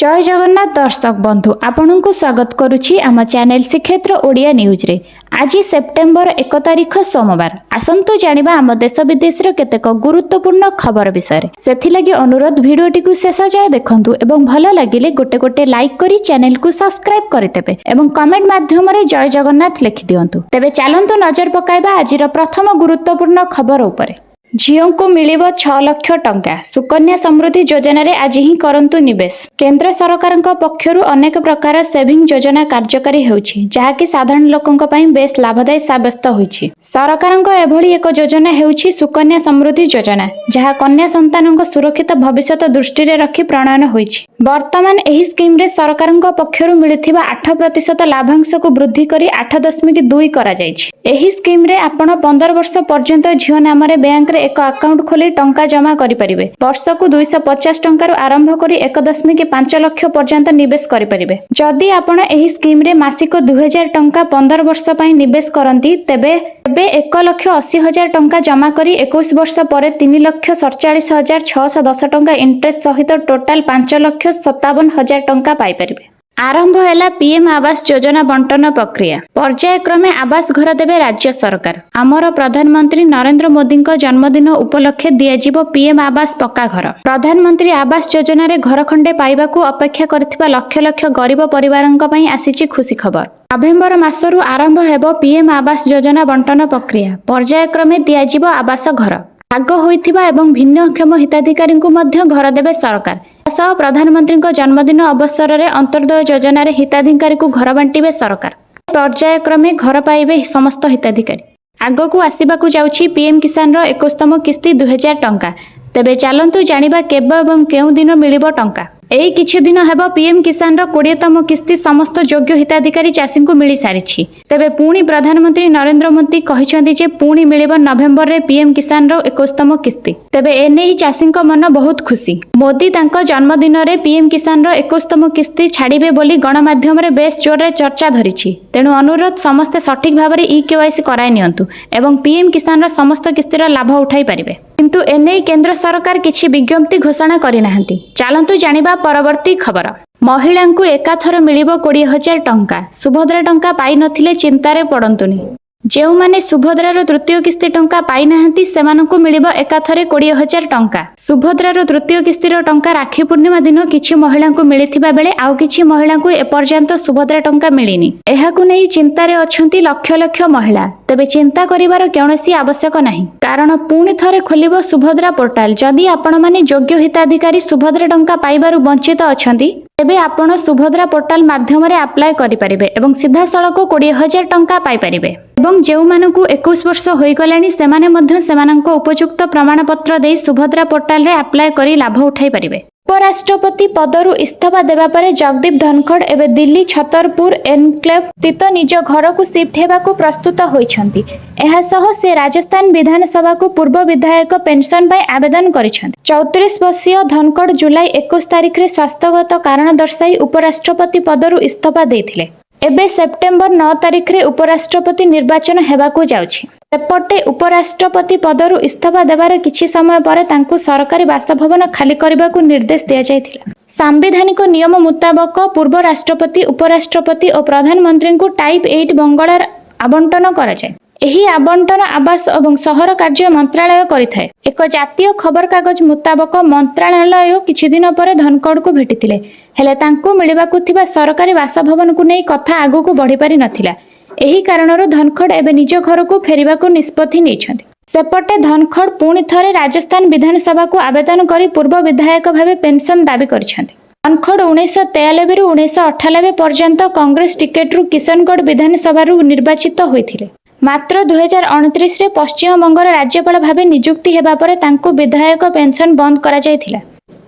जय जगन्नाथ दर्शक बंधु आपण को स्वागत करुछि आम चैनल श्रीक्षेत्र ओडिया न्यूज रे। आज सेप्टेम्बर 1 तारिख सोमवार आसंतु जानिबा आम देश विदेश केतेक गुरुत्वपूर्ण खबर विषय सेथिलागि अनुरोध भिडियोटी को शेष जाय देखंतु एवं भल लागिले गोटे गोटे लाइक करी चैनल को सब्सक्राइब करतेबे एवं कमेंट माध्यम रे जय जगन्नाथ लिखि दियंतु। तेबे चलंतु नजर पकाइबा आजिर प्रथम गुरुत्वपूर्ण खबर उपरे। झीओं को मिलिबो 6 लाख टंका सुकन्या समृद्धि योजना रे आज ही करंतु निवेश। केंद्र सरकार पक्षरु अनेक प्रकार सेविंग योजना कार्यकारी होउछि जाहाकि साधारण लोकंक पई बेस लाभदायी साब्यस्त होइछि। सरकारक एभली एक योजना हेउछि सुकन्या समृद्धि योजना जहा कन्या संतानक सुरक्षित भविष्यत दृष्टि रे रखि प्रणयन होइछि। वर्तमान एही स्कीम रे सरकारक पक्षरु मिलिथिबा 8% लाभांश को वृद्धि करी 8.2 करा जाइछि। एही स्कीम रे आपण 15 वर्ष पर्यंत झीओ नाम रे बैंक रे एक अकाउंट खोली टंका जमा करि परिबे। वर्ष को 250 टंका रु आरंभ करी 1.5 लाख पर्यंत निवेश करि परिबे। जदि आपण एही स्कीम रे मासिक 2000 टंका 15 वर्ष पई निवेश करंती तेबे 1,80,000 टंका जमा करी 21 वर्ष पर 3,47,610 टंका इंटरेस्ट सहित टोटाल 5,57,000 टंका पाई परिबे। आरंभ हैला पीएम आवास योजना बंटन प्रक्रिया। पर्यायक्रमे आवास घर देवे राज्य सरकार। आमर प्रधानमंत्री नरेंद्र मोदी जन्मदिन उपलक्षे दियाजिबो पीएम आवास पक्का घर। प्रधानमंत्री आवास योजना रे घर खंडे पाइबाकू अपेक्षा करथिबा लक्ष लक्ष गरीब परिवारनक पई आसीछि खुशी खबर। नवेम्बर मासरु आरंभ हेबो पीएम आवास योजना बंटन प्रक्रिया। पर्यायक्रमे दियाजिबो आवास घर। भाग होइथिबा एवं भिन्नक्षम हिताधिकारी को मध्य घर देवे सरकार। सह प्रधानमंत्री जन्मदिन अवसर में अंत्योदय योजना रे हिताधिकारी को घर बांटिबे सरकार। पर्यायक्रमे घर पाइबे समस्त हिताधिकारी। आगकू आसिबाकू जाउछि पीएम किसान रो 21तम किस्ती 2000 टंका। तेबे चलंतु जानिबा केबे एवं केउ दिन मिलिबो टंका। एई किछि दिन हेबो पीएम किसान रो 20तम किस्ती समस्त योग्य हिताधिकारी चाषी को मिली सारिछि। तेबे पुणी प्रधानमंत्री नरेंद्र मोदी कहिसंती जे पुणी मिलिबो नवेम्बर रे पीएम किसान रो 21तम किस्ती। तेबे एनेई चाषी मन बहुत खुशी। मोदी तांको जन्मदिन रे पीएम किसान रो 21तम किस्ती छाड़िबे बोली गणमाध्यम रे बेस जोर रे चर्चा धरिछि। तेणु अनुरोध समस्त सठिक भाव रे ईकेवाईसी कराई नियंतु एवं पीएम किसान रो समस्त किस्तीर लाभ उठाई पारिबे। किंतु एनेई केंद्र सरकार किछि विज्ञप्ति घोषणा करि नाहंती। चलंतु जानिबा परवर्ती खबर। महिला को एकाथर मिलिबो 20,000 टंका। सुभद्रा टंका पाई नथिले चिंतारे पड़ंतुनी। जेउ माने सुभद्रार तृतीय किस्ती टंका पाई नाहंती सेमानकु मिलिबो एकाथरे 20,000 टंका। सुभद्रार तृतीय किस्तीर टंका राखी पूर्णिमा दिन किछि महिला को मिलिथिबा बेले आउ किछि महिला को एपर्यंत सुभद्रा टंका मिलिनी। एहाकु नै चिंतारे अछंती लक्ष लक्ष महिला। तेबे चिंता करिवार कौनसी आवश्यक नहीं कारण पुणी थरे खोलिबो सुभद्रा पोर्टाल। जदि आपण माने योग्य हिताधिकारी सुभद्रा टंका पाइबारु वंचित अछंती तेबे आपण सुभद्रा पोर्टाल माध्यम रे अप्लाई करि परिबे एवं सीधा सड़क 20,000 टंका पाई परिबे। एवं जेउ मानकु 21 वर्ष होई गलानी सेमाने मध्य सेमानंको उपयुक्त प्रमाण पत्र देई सुभद्रा पोर्टाल रे अप्लाई करी लाभ उठाई परिबे। उपराष्ट्रपति पदरु इस्तीफा देबा परे जगदीप धनखड़ एबे दिल्ली छतरपुर एनक्लेव स्थित निज घर को शिफ्ट हेबाकू प्रस्तुत होइछंती। एहा सह से राजस्थान विधानसभा को पूर्व विधायक पेंशन पाई आवेदन करिछंती। 34 वर्षीय धनखड़ जुलाई 21 तारिख रे स्वास्थ्यगत कारण दर्शाई उपराष्ट्रपति पदरु इस्तीफा देथिले। एबे सेप्टेम्बर 9 तारिख रे उपराष्ट्रपति निर्वाचन हेबाकू जाउछि। सेपटे उपराष्ट्रपति पदरु इस्तीफा देबार किछि समय परे तांकु सरकारी बासभवन खाली करबाकू निर्देश दिया जायथिला। सांविधानिक नियम मुताबक पूर्व राष्ट्रपति उपराष्ट्रपति और प्रधानमंत्री को टाइप 8 बंगलार आवंटन करा जाय। एही आवंटन आवास और सहर कार्य मंत्रालय करिथाय। एक जातीय खबर कागज मुताबक मंत्रालय किछि दिन परे धनखड़ को भेटिथिले हेले तांकु मिलिबाकू थिबा सरकारी बासभवन को नै कथा आगु को बढ़ी पारि नथिला। एही कारणरो धनखड़ एबे निज घर को फेरिबाकू निष्पत्ति नेछंती। सेपटे धनखड़ पुणी थरे राजस्थान विधानसभा को आवेदन करी पूर्व विधायक भावे पेंशन दाबी करिसेंती। धनखड़ 1993 रु 1998 पर्यंत कांग्रेस टिकेट रु किशनगढ़ विधानसभा रु निर्वाचित होइथिले। मात्र 2029 रे पश्चिम बंगर राज्यपाल भावे नियुक्ति हेबा परे तांको विधायक पेंशन बंद करा जायथिला।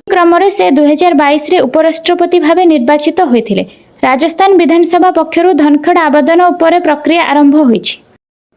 क्रम रे से 2022 रे उपराष्ट्रपति भावे निर्वाचित होइथिले। राजस्थान विधानसभा पक्षरु धनखड़ आवेदन उपरे प्रक्रिया आरंभ होइछि।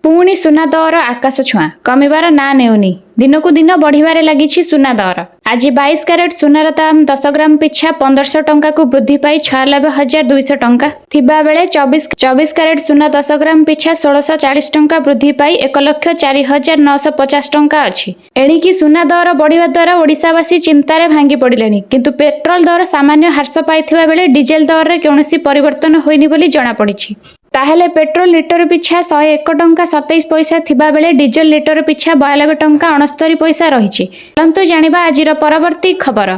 पुणी सुना दर आकाश छुआ कमिबार ना नेउनी। दिनकू दिन बढ़िबारे लागिछि सुना दर। आज 22 क्यारेट सुनार दाम 10 ग्राम पिछा 1500 टंका को वृद्धि पाई 96,200 टंका थिबा बेले 24 क्यारेट सुना 10 ग्राम पिछा 1640 टंका वृद्धि पाई 1,04,950 टंका अछि। एणिकी सुना दर बढ़िबा द्वारा ओडिशावासी चिंतारे भांगी पड़िलेनि, किंतु पेट्रोल दर सामान्य ह्रास पाइथिबा बेले डीजेल दर रे कौनसी परिवर्तन होइनि बोली जणा पड़िछि। ताहेले पेट्रोल लिटर पिछा 101 टंका 27 पैसा थिबा बेले डीजेल लिटर पिछा 92 टंका 69 पैसा रहिछि। परंतु जानिबा आजिर परवर्ती खबर।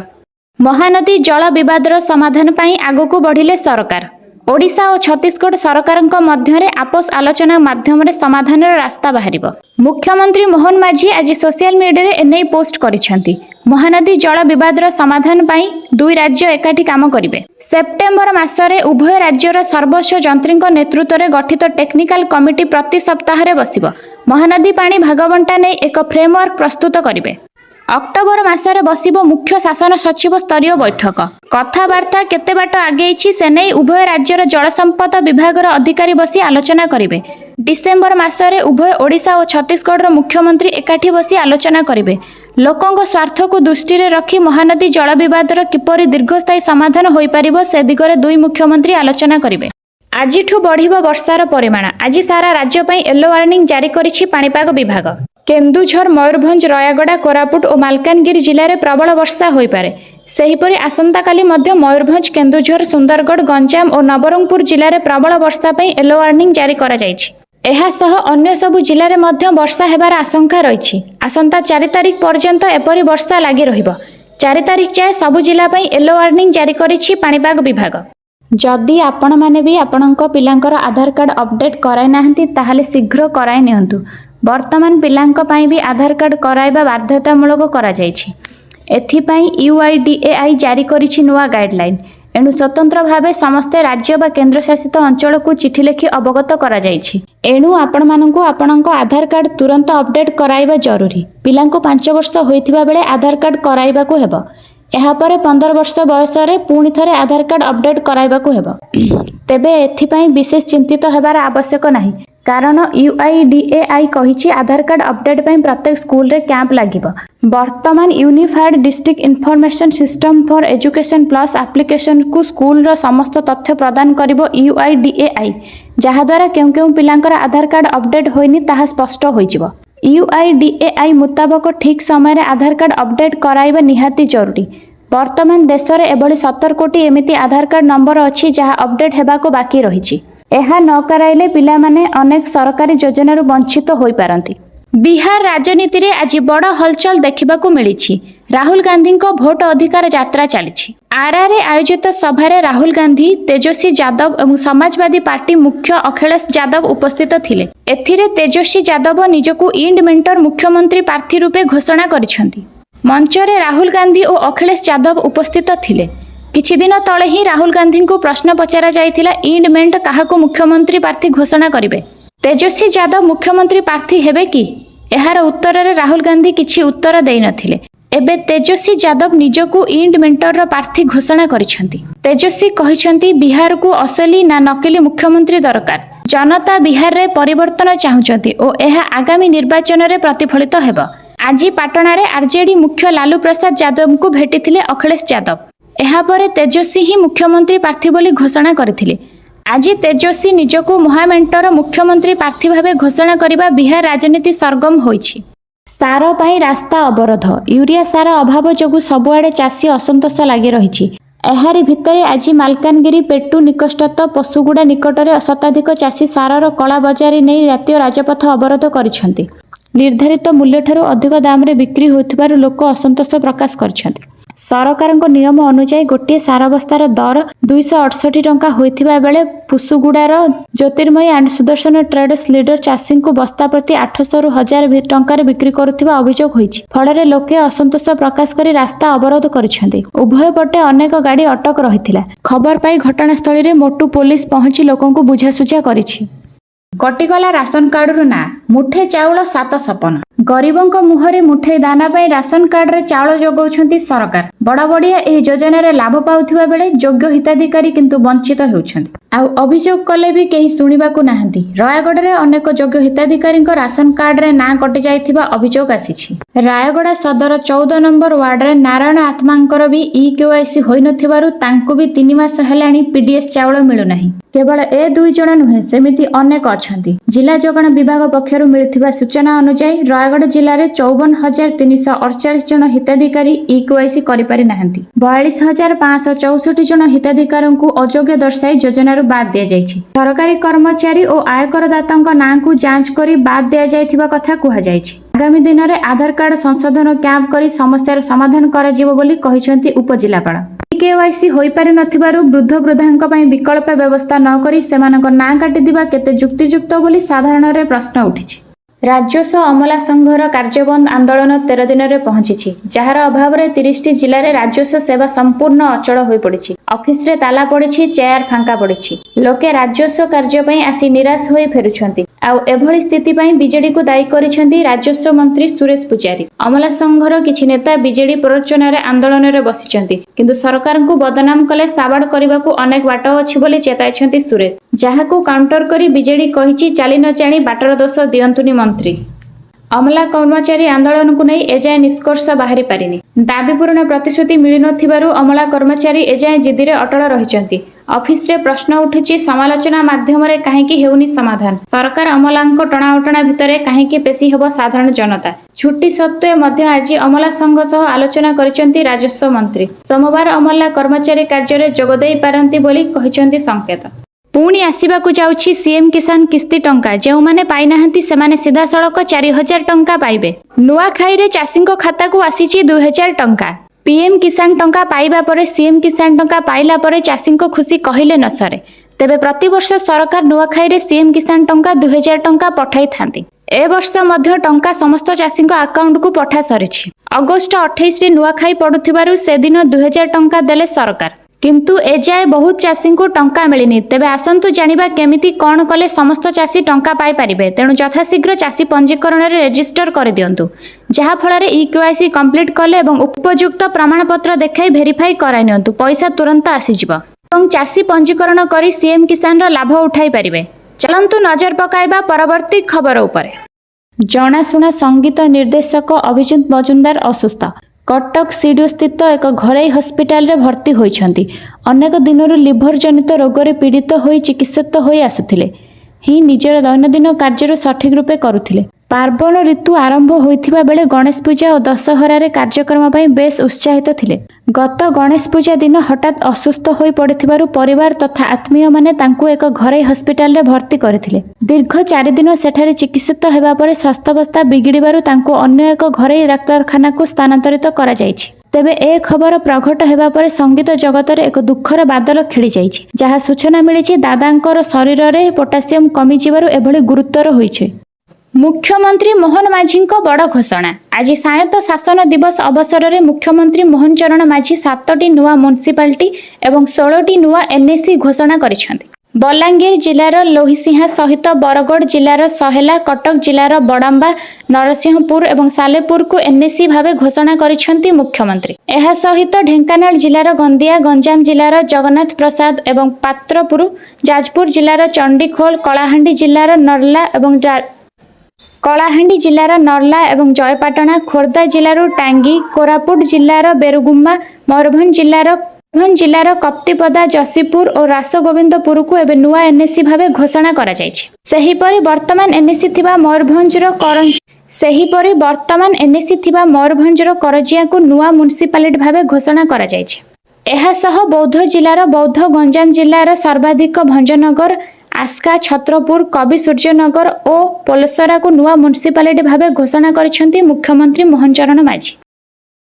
महानदी जल विवादर समाधान पाई आगकू बढ़िले सरकार। ओडिशा और छत्तीसगढ़ सरकारक मध्यरे आपस आलोचना माध्यम समाधान रास्ता बाहरिबो। मुख्यमंत्री मोहन माझी आज सोशल मीडिया रे एनै पोस्ट करिसेंती। महानदी जल विवादर समाधान पाई दुई राज्य एकाठी काम करिवे। सेप्टेम्बर मासरे उभय राज्यर सर्वोच्च जंत्रीक नेतृत्व में गठित टेक्निकल कमिटी प्रति सप्ताह बसिबो। महानदी पानी भागबंटा नै एक फ्रेमवर्क प्रस्तुत करिवे। अक्टोबर मासरे बसिबो मुख्य शासन सचिव स्तरीय बैठक। कथबार्ता केते बाट आगेइछि से नै उभय राज्यर जल संपद विभागर अधिकारी बसी आलोचना करिवे। डिसेम्बर मासरे उभय ओडिशा और छत्तीसगढ़ मुख्यमंत्री एकाठी बसी आलोचना करिवे। लोकंक स्वार्थ को दृष्टि रे रखी महानदी जल विवादर किपरि दीर्घस्थायी समाधान होई परिबो से दिगरे दुई मुख्यमंत्री आलोचना करिवे। आजिठु बढ़िबो वर्षार परिमाण। आज सारा राज्य पई येलो वार्निंग जारी करिछि पाणीपाग विभाग। केन्दुझर, मयूरभंज, रायगड़ा, कोरापुट और मालकानगिरी जिले में प्रबल वर्षा होई पारे। सेहिपरि आसंता काली मध्य मयूरभंज, केन्दुझर, सुंदरगढ़, गंजाम और नवरंगपुर जिले में प्रबल वर्षा पई येलो वार्निंग जारी करा जायछि। एहासह अन्य सबु जिले में मध्य वर्षा हेबार आशंका रही। आसंता 4 तारिख पर्यंत एपरी वर्षा लगी रहिबो। 4 तारिख जाए सबु जिला पई येलो वार्निंग जारी करिछि पाणीपाग विभाग। जदि आपण माने भी आपणक पिलांकर आधार कार्ड अपडेट कराई नाहंती ताहाले शीघ्र कराई नियंतु। वर्तमान पिलांक पई भी आधार कार्ड कराइबा बाध्यतामूलक करा जायछि। एथिपाई UIDAI जारी करिछि नुआ गाइडलाइन। एणु स्वतंत्र भावे समस्ते राज्य बा केंद्र शासित अंचल को चिठी लिखि अवगत करा जायछि। एणु आपण माननकु आपणक आधार कार्ड तुरंत अपडेट कराइबा जरूरी। पिलांको 5 वर्ष होइथिबा बेले आधार कार्ड कराइबा को हेबो। एहा परे 15 वर्ष बयस रे पुणी थरे आधार कार्ड अपडेट कराइबा को हेबो। तेबे एथिपाई विशेष चिंतित हेबार आवश्यक नाही, कारण UIDAI कहिछि आधार कार्ड अपडेट पई प्रत्येक स्कूल रे कैंप लागिबो। वर्तमान unified district information system for education plus application को स्कूल रो समस्त तथ्य प्रदान करिबो UIDAI, जहा द्वारा केउ केउ पिलांकर आधार कार्ड अपडेट होइनी ताहा स्पष्ट होइजिबो। UIDAI मुताबक ठीक समय रे आधार कार्ड अपडेट कराइबा निहाती जरूरी। वर्तमान देश रे एबळी 70 कोटी एमिति आधार कार्ड नंबर अछि जहा अपडेट हेबाको बाकी रहिछि। एहा न कराइले पिला माने अनेक सरकारी योजना रु वंचित होई पारंती। बिहार राजनीति रे आज बड़ हलचल देखिबाकू मिलिछि। राहुल गांधी को भोट अधिकार यात्रा चलिछि। आरआर आयोजित सभारे राहुल गांधी, तेजस्वी यादव और समाजवादी पार्टी मुख्य अखिलेश यादव उपस्थित थिले। एथिरे तेजस्वी यादव निजकू इंड मेंटर मुख्यमंत्री प्रार्थी रूपे घोषणा करिसेंती। मंचरे राहुल गांधी और अखिलेश यादव उपस्थित थिले। किछि दिन तले ही राहुल गांधी को प्रश्न पचरा जाइथिला इंड मेंट काहाको मुख्यमंत्री प्रार्थी घोषणा करिवे। तेजस्वी यादव मुख्यमंत्री प्रार्थी हेबे कि? एहार उत्तर रे राहुल गांधी किछि उत्तर देई नथिले। एबे तेजस्वी यादव निजकू इंड मेंटर प्रार्थी घोषणा करिसेंती। तेजस्वी कहिसेंती बिहार को असली ना नकली मुख्यमंत्री दरकार। जनता बिहार रे परिवर्तन चाहुचंती ओ एहा आगामी निर्वाचन रे प्रतिफलित हेबो। आज पाटना रे आरजेडी मुख्य लालू प्रसाद यादव को भेटिथिले अखिलेश यादव। एहा परे तेजस्वी ही मुख्यमंत्री प्रार्थी बोली घोषणा करथिले। आज तेजस्वी निजकू महामेंटर मुख्यमंत्री प्रार्थी भावे घोषणा करिबा बिहार राजनीति सरगम होइछि। सार पाई रास्ता अवरोध। यूरिया सार अभाव जोगु सबुआडे चाषी असंतोष लागि रहिछि। एहारी भितरे आज मालकानगिरी पेटू निकटस्थ पशुगुड़ा निकटरे शताधिक चाषी सारर कला बजारी नहीं रातीय राजपथ अवरोध करिसेंती। निर्धारित मूल्य ठारू अधिक दाम रे बिक्री होथिबारु लोक असंतोष प्रकाश करिसेंती। सरकारक नियम अनुसार गोटे सार बस्तार दर 268 टंका होइथिबा बेले पुसुगुड़ार ज्योतिर्मयी एंड सुदर्शन ट्रेडर्स लीडर चाषी को बस्ता प्रति 800 रु 1000 टंकार बिक्री करुथिबा अभियोग होइछि। फଳରେ लोके असंतोष प्रकाश करी रास्ता अवरोध करिसेंती। उभय पटे अनेक गाड़ी अटक रहिथिला। खबर पाई घटनास्थली रे मोटू पुलिस पहुंची लोकंकु बुझासुझा करिछि। कटिगला राशन कार्ड रु ना मुठे चाउल 7 सपन। गरीबों मुहरे मुठे दाना पाई राशन कार्ड रे चाउल जोगाउछंती सरकार। बड़ बड़िया एही योजना रे लाभ पाउथिबा बेले योग्य हिताधिकारी किंतु वंचित हेउछंती। आ अभियोग कले भी केही सुनिबाकू नाहंती। रायगढ़ रे अनेक योग्य हिताधिकारी राशन कार्ड रे ना कटि जाइथिबा अभियोग आसीछि। रायगढ़ सदर 14 नंबर वार्ड रे नारायण आत्मांकर भी केवाईसी होई नथिबारु तांकु भी 3 मास हेलाणी पीडीएस चाउल मिलु नाही। केवल ए 2 जण नुहे सेमिति अनेक अछंती। जिला जोगाण विभाग पक्षरु मिलिथिबा सूचना अनुसार रायगढ़ जिल्ला रे 54,348 जण हिताधिकारी केवाईसी करि पारि नाहंती। 42,564 जण हिताधिकारीଙ୍କୁ अयोग्य दर्शाई योजनारु बाद दिया जायछि। सरकारी कर्मचारी और आयकर दातांक नांकु जांच करी बाद दिया जायथिबा कथा कुहा जायछि। आगामी दिन में आधार कार्ड संशोधन कैंप करी समस्यार समाधान करा जिवो बोली कहिसंती उपजिलापाल। केवाईसी होई पारि नथिबारु वृद्ध वृद्धांक पई विकल्प व्यवस्था न करी सेमानक नां काटि दिबा केते युक्तियुक्त बोली साधारण रे प्रश्न उठिछि। राजस्व अमला संघर कार्यबंद आंदोलन 13 दिन में पहुंची, जार अभाव 30 जिले में राजस्व सेवा संपूर्ण अचल हो पड़ी। ऑफिस रे ताला पड़ी, चेयर फांका पड़ी। लोके राजस्व कार्य आसी निराश हो फेरुछंती। एभली स्थिति बीजेडी को दायी करिसेंती राजस्व मंत्री सुरेश पुजारी। अमला संघर किछि नेता बीजेडी प्ररोचना आंदोलन में बसिचंती, किंतु सरकार को बदनाम कले साबाड़ करने को अनेक बाट अछि बोली चेताइछंती सुरेश। जहाकू काउंटर करी बीजेडी कहिछि चाली न जानी बाटर दोष दियंतुनी मंत्री। अमला कर्मचारी आंदोलन को नहीं एजाए निष्कर्ष बाहरी पारिनी। दाबी पूर्ण प्रतिश्रुति मिली नथिबारु अमला कर्मचारी एजाए जिद्दी रे अटल रहिचंती। ऑफिस रे प्रश्न उठुछि, समालोचना माध्यम रे काहेकि हेउनी समाधान। सरकार अमलांक टणाउटणा भितरे काहेकि पेशी हेबो साधारण जनता। छुट्टी सत्वे मध्य आज अमला संघ सह आलोचना करिसंती राजस्व मंत्री। सोमवार अमला कर्मचारी कार्य रे जोग देई पारंती बोली कहिसंती संकेत। पुणी आसवाकू जाउछि सीएम किसान किस्ती टंका। जो माने पाई नाहंती सेमाने सीधा सड़क 4,000 टंका पाइबे। नुआखाई रे चाषींको खाता को आसीछि 2,000 टंका। पीएम किसान टंका पाइबा परे सीएम किसान टंका पाइला परे चाषींको खुशी कहिले न सरे। तेबे प्रतिवर्ष सरकार नुआखाई रे सीएम किसान टंका 2,000 टंका पठाई थांती। ए वर्ष मध्य टंका समस्त चाषींको अकाउंट को पठा सरिछि। अगस्त 28 रे नुआखाई पडुथिबारु से दिन 2,000 टंका देले सरकार, किंतु एजाए बहुत चाषी को टंका मिलनी। तेबे आसंतु जानिबा केमिति कौन कले समस्त चाषी टंका पाई पारिबे। तेणु यथाशीघ्र चाषी पंजीकरण रे रजिस्टर कर दियंतु, जहा फଳରେ केवाईसी कंप्लीट कले एवं उपयुक्त प्रमाण पत्र देखाई भेरिफाई कराई नियंतु। पैसा तुरंत आसीजिबो एवं चाषी पंजीकरण करी सीएम किसान रा लाभ उठाई पारिबे। चलंतु नजर पकाइबा परवर्ती खबर उपरे। जनाशुना संगीत निर्देशक अभिजित मजुमदार असुस्थ। कटक सीडीओ स्थित एक घरोई हस्पिटाल रे भर्ती होइछंती। अनेक दिनरु लिभर जनित रोग रे पीड़ित होई चिकित्सित होई आसुथिले। ही निजर दैनंदिन कार्य सठिक रूपे करुथिले। पार्वण ऋतु आरंभ होइथिबा बेले गणेश पूजा और दशहरा रे कार्यक्रम पई बेस उत्साहित थिले। गत गणेश पूजा दिन हठात असुस्थ होई पड़िथिबारु परिवार तथा आत्मीय माने तांकु एक घरोई हस्पिटाल रे भर्ती करथिले। दीर्घ 4 दिन सेठारे चिकित्सित हेबा परे स्वास्थ्यावस्था बिगिड़िबारु तांकु अन्य एक घरोई डाक्तरखाना को स्थानांतरित करा जायछि। तेबे ए खबर प्रकट हेबा परे संगीत जगत रे एक दुखर बादल खेली जायछि। जहा सूचना मिलिछि दादांकर शरीर रे पोटासियम कमी जिबारु एभली गुरुतर होइछे। मुख्यमंत्री मोहन माझी बड़ घोषणा। आज स्वायत्त शासन दिवस अवसर में मुख्यमंत्री मोहन चरण माझी 7टी नुआ म्युनिसिपालिटी एवं 16टी नुआ एनएसी घोषणा करिसेंती। बलांगीर जिलार लोहिसिंहा सहित बरगढ़ जिलार सहेला, कटक जिलार बड़ाम्बा, नरसिंहपुर एवं सालेपुर को एनएसी भावे घोषणा करिसेंती मुख्यमंत्री। एहा सहित ढेंकानाल जिलार गंदिया, गंजाम जिलार जगन्नाथ प्रसाद एवं पात्रपुर, जाजपुर जिलार चंडीखोल, कलाहांडी जिलार नर्ला एवं जयपाटना, खोर्धा जिलार टांगी, कोरापुट जिलार बेरुगुम्मा, मयूरभंज जिलार कप्तिपदा, जसीपुर और रासगोविंदपुर को एवं नुआ एनएसी भावे घोषणा करा जायछि। सेहीपरि वर्तमान एनएसी थिबा मयूरभंजर करजिया को नुआ म्युनिसिपालिटी भावे घोषणा करा जायछि। एहा सह बौद्ध जिलार बौद्ध, गंजाम जिलार सर्वाधिक भंजनगर, आस्का, छत्रपुर, कवि सूर्यनगर और पोलसरा को नुआ म्युनिसिपालिटी भावे घोषणा करिसेंती मुख्यमंत्री मोहन चरण माझी।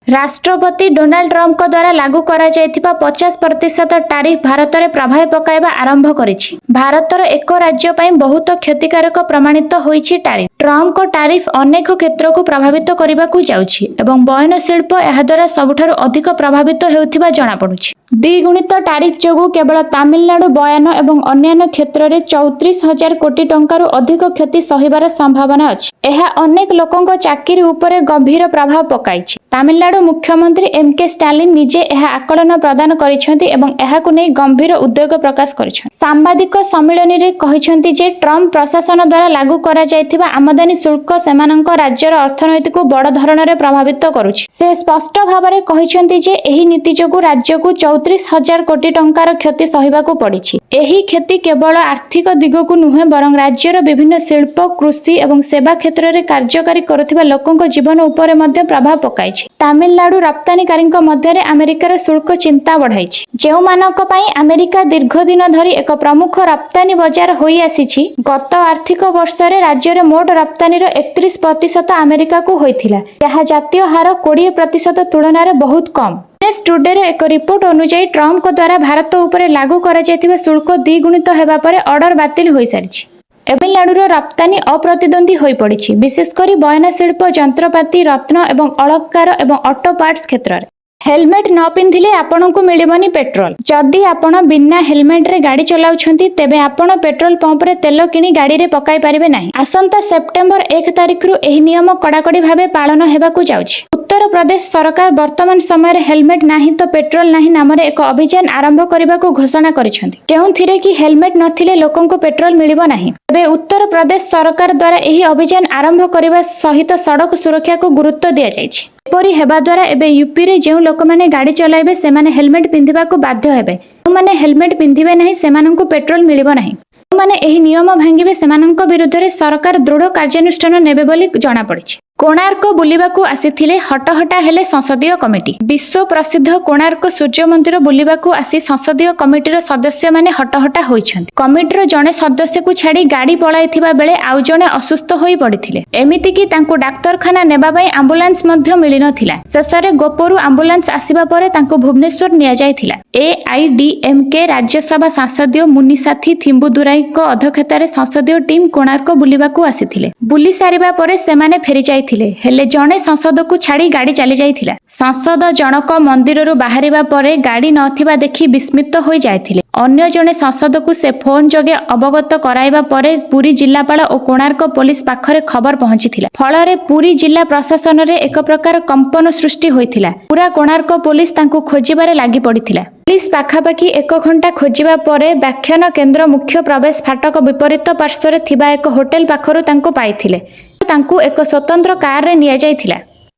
राष्ट्रपति डोनाल्ड ट्रम्प द्वारा लागू करा जायथिबा 50% टारिफ भारत में प्रभाव पकाइबा आरंभ करिछि। भारतर एक राज्य पई बहुत क्षतिकारक प्रमाणित होइछि टारिफ। ट्रम्प को टारिफ अनेक क्षेत्र को प्रभावित करने को जाउछि एवं बयन शिल्प एहाद्वारा सबुठारु अधिक प्रभावित हेउथिबा जणा पडुछि। द्विगुणित टारिफ जोगु केवल तमिलनाडु बयान एवं अन्य क्षेत्र में 34,000 कोटी टंकारु अधिक क्षति सहिबार संभावना अछि। एहा अनेक लोकंक चाकरी उपरे गंभीर प्रभाव पकाइछि। तमिलनाडु मुख्यमंत्री एम.के. स्टालिन निजे एहा आकलन प्रदान करिसेंति एवं एहाकु नै गंभीर उद्योग प्रकाश करिसेंति। सांबादिक सम्मेलन रे कहिसेंति जे ट्रम्प प्रशासन द्वारा लागू करा जायथिबा आमदानी शुल्क सेमानंक राज्यर अर्थनैतिक को बड़ धरणरे प्रभावित करुछि। से स्पष्ट भाबरे कहिसेंति जे एही नीति जोगु राज्यकु 34,000 कोटी टंकार क्षति सहिबाकु पड़िछि। एही क्षति केवल आर्थिक दिगकु नुहे बरं राज्यर विभिन्न शिल्प कृषि एवं सेवा क्षेत्र में कार्यकारी करुथिबा लोकंक जीवन उपरे मध्य प्रभाव पकाइछि। तमिलनाडु रप्तानीकारींक मध्यरे अमेरिकार शुल्क चिंता बढ़ाइछि। जेउमानक पई अमेरिका दीर्घ दिन धरी एक प्रमुख रप्तानी बाजार होई आसीछि। गत आर्थिक वर्ष रे राज्य रे मोट रप्तानीर 31% अमेरिका को होइथिला, जहा जातीय हार 20% तुलना रे बहुत कम। टुडे रे एक रिपोर्ट अनुसार ट्रम्प द्वारा भारत उपरे लागू करा जायथिबा शुल्क द्विगुणित हेबा परे ऑर्डर बातिल होई सारिछि। तमिलनाडुर रप्तानी अप्रतिद्वंदी होई पड़िछि, विशेषकर बयन शिल्प, यंत्रपाति, रत्न एवं अलंकार एवं ऑटो पार्ट्स क्षेत्र में। हेलमेट न पिंधिले आपनकु मिलिबनी पेट्रोल। जदि आपण बिना हेलमेट रे गाड़ी चलाउछंती तेबे आपण पेट्रोल पंप रे तेल किनी गाड़ी रे पकाई परिबे नाही। आसंता सेप्टेम्बर 1 तारिख रु एही नियम कड़ाकड़ी भाबे पालन हेबाकु जाउछि। उत्तर प्रदेश सरकार वर्तमान समय हेलमेट नाही तो पेट्रोल नाही नाम रे एक अभियान आरंभ करबाकू घोषणा करिसेंती, जेउथिरे कि हेलमेट नथिले लोकंको पेट्रोल मिलिबो नाही। तबे उत्तर प्रदेश सरकार द्वारा एही अभियान आरंभ करबा सहित सड़क सुरक्षा को गुरुत्व दिया जायछि। एपरि हेबा द्वारा एबे यूपी रे जेउ लोक माने गाड़ी चलाइबे सेमाने हेलमेट पिंधिबाकू बाध्य हेबे। जो माने हेलमेट पिंधिबे नाही सेमानंकु पेट्रोल मिलिबो नाही। जो माने एही नियम भांगिबे सेमानंक विरुद्ध रे सरकार दृढ़ कार्यानुष्ठान नेबे बोली जणा पड़िछि। कोणार्क बुलिबाकू आसीथिले हटहटा हेले संसदीय कमिटी। विश्व प्रसिद्ध कोणार्क सूर्य मंदिर बुलिबाकू आसी संसदीय कमिटीर सदस्य माने हटहटा होइछन्ति। कमिटीर जणे सदस्य को छाड़ी गाड़ी पळाइथिबा बेले आउ जणे असुस्थ होई पड़िथिले। एमिति कि तांकू डाक्तरखाना नेबा पई एम्बुलेंस मध्य मिलि नथिला। शेषरे गोपरु एम्बुलेंस आसीबा परे तांकू भुवनेश्वर निया जायथिला। एआईडीएमके राज्यसभा सांसदीय मुनिसाथी थिम्बुदुराईक अध्यक्षतार संसदीय टीम कोणार्क बुलिबाकू आसीथिले। बुली सारिबा परे सेमाने फेरि जाय हेले जणे संसद को छाड़ी गाड़ी चली जाइथिला। संसद जनक मंदिररु बाहरिबा परे गाड़ी नथिबा देखि विस्मित होई जायथिले। अन्य जणे संसद को से फोन जोगे अवगत कराइबा परे पुरी जिल्लापाल और कोणार्क पुलिस पाखरे खबर पहुंचीथिला। फलरे पुरी जिल्ला प्रशासन रे एक प्रकार कंपन सृष्टि होइथिला। पूरा कोणार्क पुलिस तांकू खोजिबारे लागि पड़िथिला। पुलिस पाखापाखि 1 घंटा खोजिबा परे व्याख्यान केंद्र मुख्य प्रवेश फाटक विपरीत पार्श्व थिबा एक होटेल पाखरु तांकू पाइथिले। तांकू एक स्वतंत्र कार रे निया जाइथिला।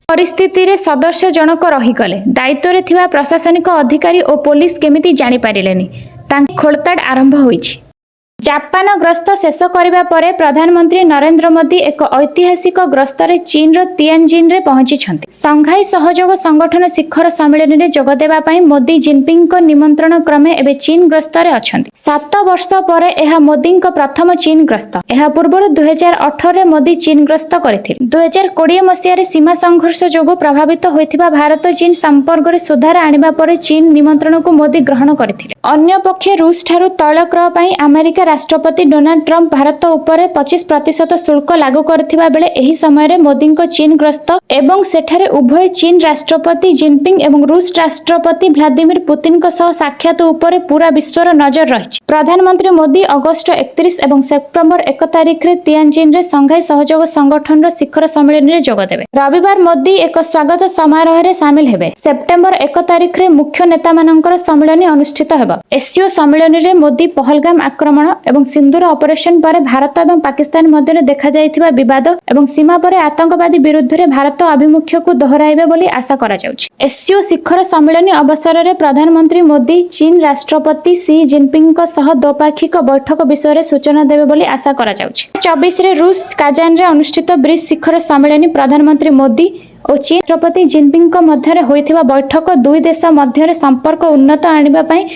परिस्थिति रे सदस्य जनक रहीगले। दायित्व रे थिबा प्रशासनिक अधिकारी और पुलिस केमिति जानि पारिलेनी। तांकी खोलताड़ आरंभ होइछि। जापान गस्त शेष करिबा परे प्रधानमंत्री नरेंद्र मोदी एक ऐतिहासिक गस्त रे चीन रो तियानजिन रे पहुंची छंती। संघाई सहयोग संगठन शिखर सम्मेलन रे जोग देबा पई मोदी जिनपिंग को निमंत्रण क्रमे एबे चीन गस्त रे अछंती। 7 वर्ष परे एहा मोदी को प्रथम चीन गस्त। एहा पूर्व 2018 रे मोदी चीन गस्त करथिले। 2020 मसिया रे सीमा संघर्ष जोगो प्रभावित होइथिबा भारत चीन संपर्क रे सुधार आनिबा परे चीन निमंत्रण को मोदी ग्रहण करथिले। अन्य पक्षे रूस ठारू तैल क्रय पई अमेरिका राष्ट्रपति डोनाल्ड ट्रम्प भारत उपरे 25% शुल्क लागू करथिबा बेले एही समय रे मोदी को चीन ग्रस्त एवं सेठारे उभय चीन राष्ट्रपति जिनपिंग एवं रूस राष्ट्रपति व्लादिमीर पुतिन को सह साक्षात उपरे पूरा विश्वर नजर रहिछि। प्रधानमंत्री मोदी अगस्त 31 एवं सेप्टेम्बर 1 तारिख रे तियानजिन रे संघाई सहयोग संगठन रो शिखर सम्मेलन रे जोग देबे। रविवार मोदी एक स्वागत समारोह रे शामिल हेबे। सेप्टेम्बर 1 तारिख रे मुख्य नेता मानकर सम्मेलन अनुष्ठित हेबो। एससीओ सम्मेलन रे मोदी पहलगाम आक्रमण एवं सिंदूर ऑपरेशन पर भारत एवं पाकिस्तान मध्य देखा जायथिबा विवाद एवं सीमा पर आतंकवादी विरुद्ध रे भारत अभिमुख्य को दोहराइबे बोली आशा करा जाउछि। एससीओ शिखर सम्मेलन अवसर रे प्रधानमंत्री मोदी चीन राष्ट्रपति सी जिनपिंग को सह द्विपाक्षिक बैठक विषय रे सूचना देबे बोली आशा करा जाउछि। 24 रे रूस काजान रे अनुष्ठित ब्रिक्स शिखर सम्मेलन प्रधानमंत्री मोदी और चीन राष्ट्रपति जिनपिंग को मध्य होइथिबा बैठक दुई देश मध्य संपर्क उन्नत आनिबा पई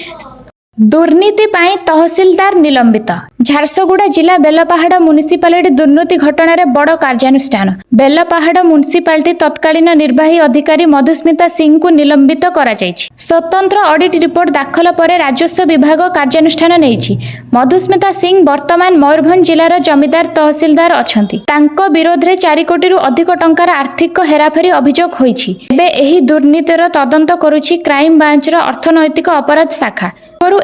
दुर्नीति पाई तहसीलदार निलंबित। झारसुगुड़ा जिला बेलपाहाड़ म्युनिसिपालिटी दुर्नीति घटना बड़ कार्यानुष्ठान। बेलपाहाड़ म्युनिसिपालिटी तत्कालीन निर्वाही अधिकारी मधुस्मिता सिंह को निलंबित करा जायछि। स्वतंत्र ऑडिट रिपोर्ट दाखल पर राजस्व विभाग कार्यानुष्ठान नेइछि। मधुस्मिता सिंह वर्तमान मयूरभंज जिलार जमीदार तहसीलदार अछंती। तांको विरोध रे 4 कोटी रु अधिक टंकार आर्थिक हेराफेरी अभियोग होइछि। एबे एही दुर्नीतिर तदंत करुछि क्राइम ब्रांच रो अर्थनैतिक अपराध शाखा।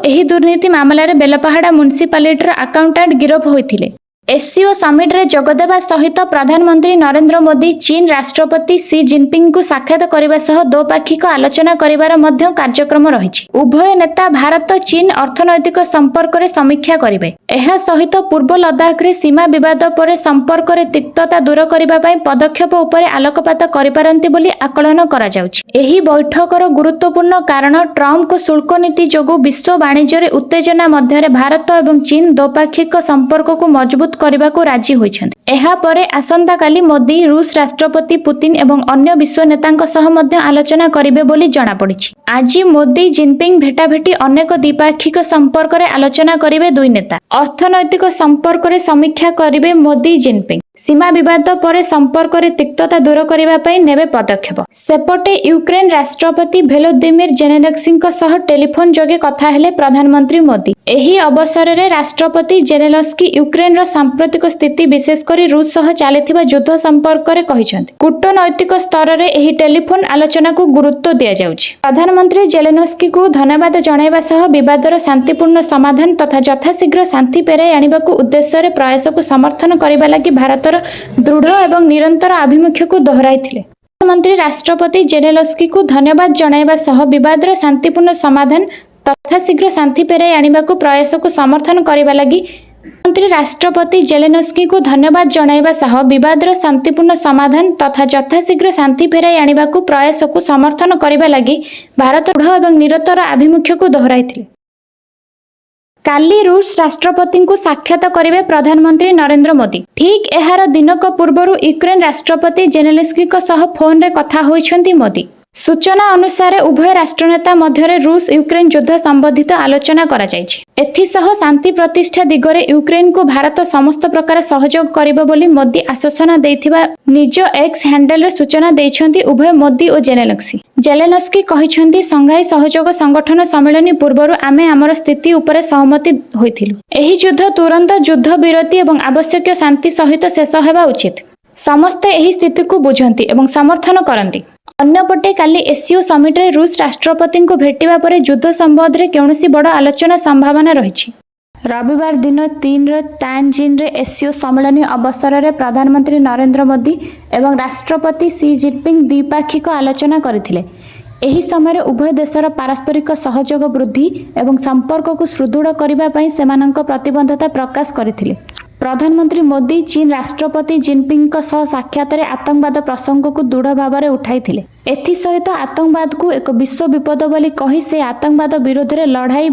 एही दुर्नीति मामला रे बेलपाहाड़ा म्युनिसिपालिटी अकाउंटेंट गिरफ होइथिले। एससीओ समिट रे जोगदेवा सहित प्रधानमंत्री नरेंद्र मोदी चीन राष्ट्रपति सी जिनपिंग को साक्षात करने सह द्विपाक्षिक आलोचना करिवार मध्य कार्यक्रम रहिछि। उभय नेता भारत चीन अर्थनैतिक संपर्क रे समीक्षा करिवे। एहा सहित पूर्व लद्दाख रे सीमा विवाद पर संपर्क रे तिक्तता दूर करिबा पई पदक्षेप उपरे आलोकपात करिपारंती बोली आकलन करा जाउछि। एही बैठकर गुरुत्वपूर्ण कारण ट्रम्प को शुल्क नीति जोगु विश्व वाणिज्य रे उत्तेजना मध्य भारत एवं चीन द्विपाक्षिक संपर्क को मजबूत करने को राजी होइछन्ति। एहा परे आसंता काली मोदी रूस राष्ट्रपति पुतिन एवं अन्य विश्व नेतांक सह मध्य आलोचना करिवे बोली जणा पड़िछि। आज मोदी जिनपिंग भेटाभेटी अनेक द्विपाक्षिक संपर्क रे आलोचना करिवे दुई नेता। अर्थनैतिक संपर्क रे समीक्षा करिवे मोदी जिनपिंग। सीमा विवाद पर संपर्क रे तिक्तता दूर करने पई नेबे पदक्षेप। सेपटे यूक्रेन राष्ट्रपति भोलोदिमिर जेलेन्स्की सह टेलीफोन जोगे कथा हेले प्रधानमंत्री मोदी। एही अवसर रे राष्ट्रपति जेलेन्स्की यूक्रेन रो सांप्रतिक स्थिति विशेषकर रूस सह चलिथिबा युद्ध संपर्क रे कहिसंति। कूटनैतिक स्तर रे एही टेलीफोन आलोचना को गुरुत्व दिया जाउछि। प्रधानमंत्री जेलेन्स्की को धन्यवाद जणाइबा सह विवादर शांतिपूर्ण समाधान तथा यथाशीघ्र शांति पेराई आनिबाकू उद्देश्य रे प्रयास को समर्थन करिबा लागि भारतर दृढ़ एवं निरंतर आभिमुख्य को दोहराइथिले। प्रधानमंत्री राष्ट्रपति जेलेन्स्की को धन्यवाद जणाइबा सह विवादर शांतिपूर्ण समाधान तथा शीघ्र शांति पेराई आनिबाकू प्रयास को समर्थन करिबा लागि प्रधानमंत्री राष्ट्रपति जेलेन्स्की को धन्यवाद जणाइबा सह विवादर शांतिपूर्ण समाधान तथा यथाशीघ्र शांति फेराई आनिबाकू प्रयास को समर्थन करिबा लागि भारत दृढ़ एवं निरंतर आभिमुख्य को दोहराइथिले। काली रूस राष्ट्रपति को साक्षात करिवे प्रधानमंत्री नरेंद्र मोदी। ठीक एहार दिनक पूर्वरु यूक्रेन राष्ट्रपति जेलेन्स्की सह फोन रे कथा होइछन्ती मोदी। सूचना अनुसार उभय राष्ट्रनेता मध्य रूस यूक्रेन युद्ध संबंधित आलोचना करा जायछि। एथिसह शांति प्रतिष्ठा दिगरे यूक्रेन को भारत समस्त प्रकार सहयोग करिबो बोली मोदी आश्वासन देथिबा निज एक्स हैंडल रे सूचना दैछन्ती उभय मोदी और जेलेन्स्की। जेलेन्स्की कहिछन्ती संघाई सहयोग संगठन सम्मेलन पूर्वरु आमे हमर स्थिति उपरे सहमति होइथिलु। एही युद्ध तुरंत युद्ध विरति एवं आवश्यक शांति सहित शेष हेबा उचित। समस्ते एही स्थिति को बुझंती एवं समर्थन करंती। अन्यपटे काली एससीओ समिट रे रूस राष्ट्रपति को भेटिबा परे युद्ध संबंध रे कौनसी बड़ आलोचना संभावना रहिछि। रविवार दिन 3 तानजिन रे एससीओ सम्मेलन अवसर रे प्रधानमंत्री नरेंद्र मोदी एवं राष्ट्रपति सी जिनपिंग द्विपाक्षिक आलोचना करथिले। एही समय उभय देशर पारस्परिक सहयोग वृद्धि एवं संपर्क को सुदृढ़ करबा पई सेमानक प्रतिबद्धता प्रकाश करथिले। प्रधानमंत्री मोदी चीन राष्ट्रपति जिनपिंग सह साक्षात आतंकवाद प्रसंग को दृढ़ भाव में उठाई। एथि सहित आतंकवाद को एक विश्व विपद बोली कही से आतंकवाद विरोध में लड़ाई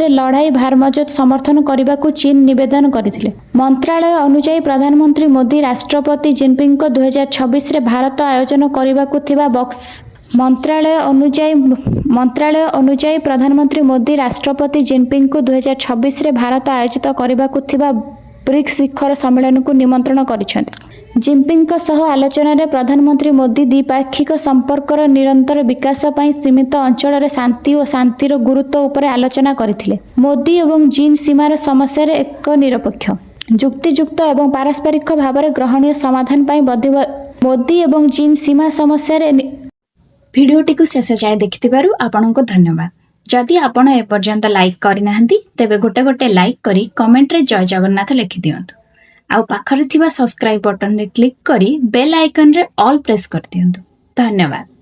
लड़ाई भारमजत समर्थन करने को चीन निवेदन करथिले। मंत्रालय अनुसार प्रधानमंत्री मोदी राष्ट्रपति जिनपिंग को 2026 रे भारत आयोजन करने को थिबा बॉक्स मंत्रालय अनुसार प्रधानमंत्री मोदी राष्ट्रपति जिनपिंग को 2026 रे भारत आयोजित करने को थिबा ब्रिक्स शिखर सम्मेलन को निमंत्रण करिसेंति। जिनपिंग सह आलोचना रे प्रधानमंत्री मोदी द्विपाक्षिक संपर्कर निरंतर विकास पई सीमित अंचल रे शांति और शांतिर गुरुत्व उपरे आलोचना करथिले। मोदी एवं चीन सीमार समस्या रे एक निरपेक्ष जुक्तियुक्त एवं पारस्परिक भाव में ग्रहणीय समाधान पई मोदी एवं चीन सीमा समस्या रे भिडियोटी को शेष जाए देखिथिबारु आपनको धन्यवाद। जदि आपण एपर्यंत लाइक करिनाहंती तेबे गोटे लाइक करी कमेंट रे जय जगन्नाथ लिखि दियंतु। आउ पाखरे थिबा सब्सक्राइब बटन रे क्लिक करी बेल आइकन रे ऑल प्रेस कर दियंतु। धन्यवाद।